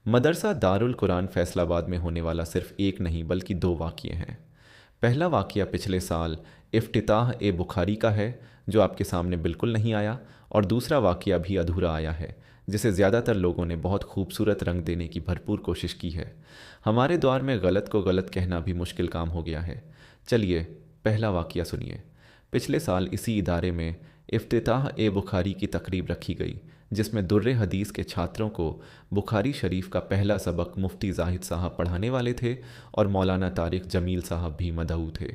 मदरसा दारुल कुरान फैसलाबाद में होने वाला सिर्फ एक नहीं बल्कि दो वाक़ये हैं। पहला वाक़या पिछले साल इफ्तिताह ए बुखारी का है, जो आपके सामने बिल्कुल नहीं आया, और दूसरा वाक़या भी अधूरा आया है, जिसे ज़्यादातर लोगों ने बहुत खूबसूरत रंग देने की भरपूर कोशिश की है। हमारे दौर में गलत को गलत कहना भी मुश्किल काम हो गया है। चलिए पहला वाक़या सुनिए। पिछले साल इसी इदारे में इफ्तिताह ए बुखारी की तकरीब रखी गई, जिसमें दुर्रे हदीस के छात्रों को बुखारी शरीफ का पहला सबक मुफ्ती जाहिद साहब पढ़ाने वाले थे और मौलाना तारिक जमील साहब भी मदऊ थे।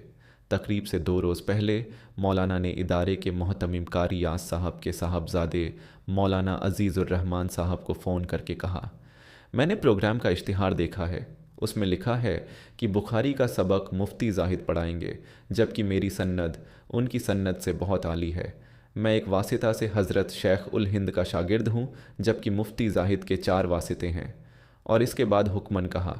तकरीब से 2 रोज़ पहले मौलाना ने इदारे के मोहतमिम कारी यास साहब के साहबजादे मौलाना अजीज़ुर्रहमान साहब को फ़ोन करके कहा, मैंने प्रोग्राम का इश्तिहार देखा है, उसमें लिखा है कि बुखारी का सबक मुफ्ती जाहिद पढ़ाएंगे, जबकि मेरी सन्नद उनकी सन्नद से बहुत आली है। मैं एक वासिता से हज़रत शेख उल हिंद का शागिर्द हूँ, जबकि मुफ्ती जाहिद के 4 वासिते हैं। और इसके बाद हुक्मन कहा,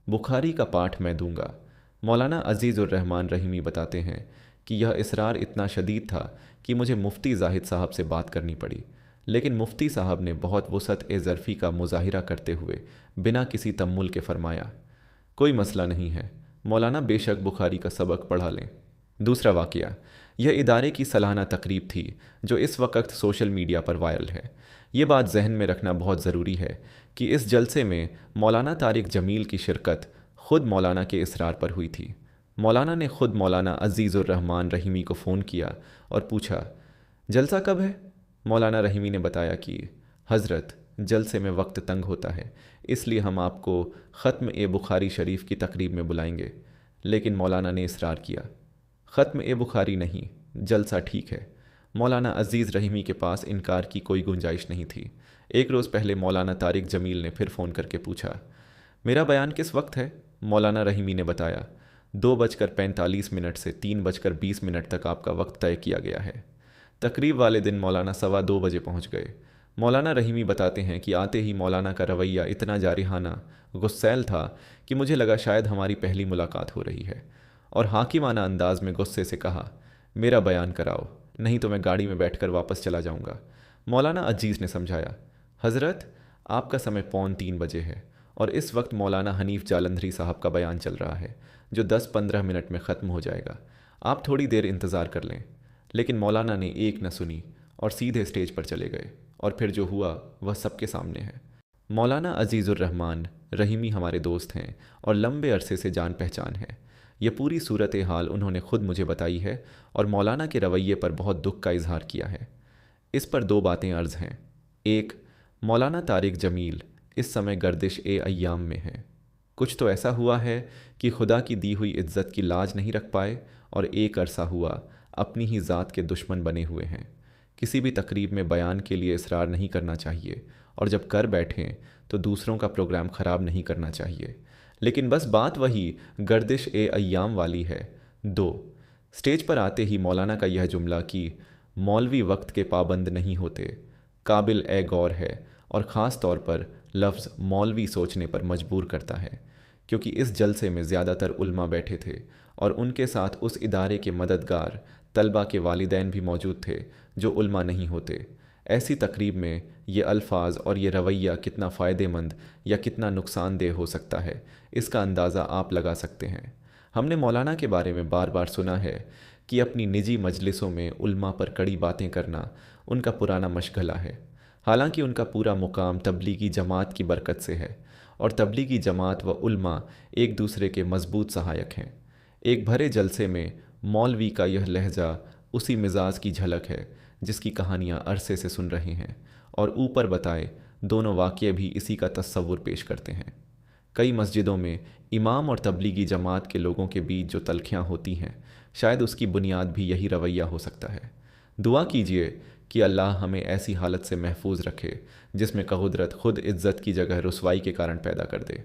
बुखारी का पाठ मैं दूंगा। मौलाना अजीज़ुर्रहमान रहीमी बताते हैं कि यह इसरार इतना शदीद था कि मुझे मुफ्ती जाहिद साहब से बात करनी पड़ी, लेकिन मुफ्ती साहब ने बहुत वुसअत ए ज़रफ़ी का मुज़ाहिरा करते हुए बिना किसी तम्मुल के फरमाया, कोई मसला नहीं है, मौलाना बेशक बुखारी का सबक पढ़ा लें। दूसरा वाक़या, यह इदारे की सालाना तकरीब थी जो इस वक्त सोशल मीडिया पर वायरल है। ये बात जहन में रखना बहुत ज़रूरी है कि इस जलसे में मौलाना तारिक जमील की शिरकत ख़ुद मौलाना के इसरार पर हुई थी। मौलाना ने ख़ुद मौलाना अजीज़ुर्रहमान रहीमी को फ़ोन किया और पूछा, जलसा कब है? मौलाना रहीमी ने बताया कि हज़रत, जलसे में वक्त तंग होता है, इसलिए हम आपको ख़त्म ए बुखारी शरीफ की तकरीब में बुलाएंगे। लेकिन मौलाना ने इसरार किया, ख़त्म ए बुखारी नहीं, जलसा ठीक है। मौलाना अजीज़ रहीमी के पास इनकार की कोई गुंजाइश नहीं थी। एक रोज़ पहले मौलाना तारिक जमील ने फिर फ़ोन करके पूछा, मेरा बयान किस वक्त है? मौलाना रहीमी ने बताया, 2:45 से 3:20 तक आपका वक्त तय किया गया है। तकरीब वाले दिन मौलाना 2:15 बजे पहुँच गए। मौलाना रहीमी बताते हैं कि आते ही मौलाना का रवैया इतना जारिहाना, गुस्सैल था कि मुझे लगा शायद हमारी पहली मुलाकात हो रही है, और हाकिमाना अंदाज में गुस्से से कहा, मेरा बयान कराओ, नहीं तो मैं गाड़ी में बैठकर वापस चला जाऊंगा। मौलाना अजीज़ ने समझाया, हज़रत, आपका समय 2:45 बजे है और इस वक्त मौलाना हनीफ जालंधरी साहब का बयान चल रहा है, जो 10-15 मिनट में ख़त्म हो जाएगा। आप थोड़ी देर इंतज़ार कर लें। लेकिन मौलाना ने एक न सुनी और सीधे स्टेज पर चले गए, और फिर जो हुआ वह सबके सामने है। मौलाना अजीज़ुर्रहमान रहीमी हमारे दोस्त हैं और लंबे अरसे से जान पहचान है। ये पूरी सूरत हाल उन्होंने ख़ुद मुझे बताई है और मौलाना के रवैये पर बहुत दुख का इजहार किया है। इस पर 2 बातें अर्ज़ हैं। एक, मौलाना तारिक जमील इस समय गर्दिश ए अय्याम में हैं। कुछ तो ऐसा हुआ है कि खुदा की दी हुई इज्जत की लाज नहीं रख पाए, और एक अरसा हुआ अपनी ही ज़ात के दुश्मन बने हुए हैं। किसी भी तकरीब में बयान के लिए इसरार नहीं करना चाहिए, और जब कर बैठें तो दूसरों का प्रोग्राम ख़राब नहीं करना चाहिए। लेकिन बस बात वही गर्दिश ए अय्याम वाली है। 2, स्टेज पर आते ही मौलाना का यह जुमला कि मौलवी वक्त के पाबंद नहीं होते, काबिल ए गौर है, और ख़ास तौर पर लफ्ज़ मौलवी सोचने पर मजबूर करता है, क्योंकि इस जलसे में ज़्यादातर उल्मा बैठे थे और उनके साथ उस इदारे के मददगार तलबा के वालिदैन भी मौजूद थे जो उल्मा नहीं होते। ऐसी तकरीब में ये अल्फाज और ये रवैया कितना फ़ायदेमंद या कितना नुकसानदेह हो सकता है, इसका अंदाज़ा आप लगा सकते हैं। हमने मौलाना के बारे में बार बार सुना है कि अपनी निजी मजलिसों में उल्मा पर कड़ी बातें करना उनका पुराना मशगला है। हालांकि उनका पूरा मुकाम तबलीगी जमात की बरकत से है, और तबलीगी जमात व उल्मा एक दूसरे के मजबूत सहायक हैं। एक भरे जलसे में मौलवी का यह लहजा उसी मिजाज की झलक है जिसकी कहानियाँ अरसे से सुन रहे हैं, और ऊपर बताए दोनों वाक़ये भी इसी का तस्वुर पेश करते हैं। कई मस्जिदों में इमाम और तबलीगी जमात के लोगों के बीच जो तलखियाँ होती हैं, शायद उसकी बुनियाद भी यही रवैया हो सकता है। दुआ कीजिए कि अल्लाह हमें ऐसी हालत से महफूज रखे जिसमें कुदरत खुद इज़्ज़त की जगह रुसवाई के कारण पैदा कर दे।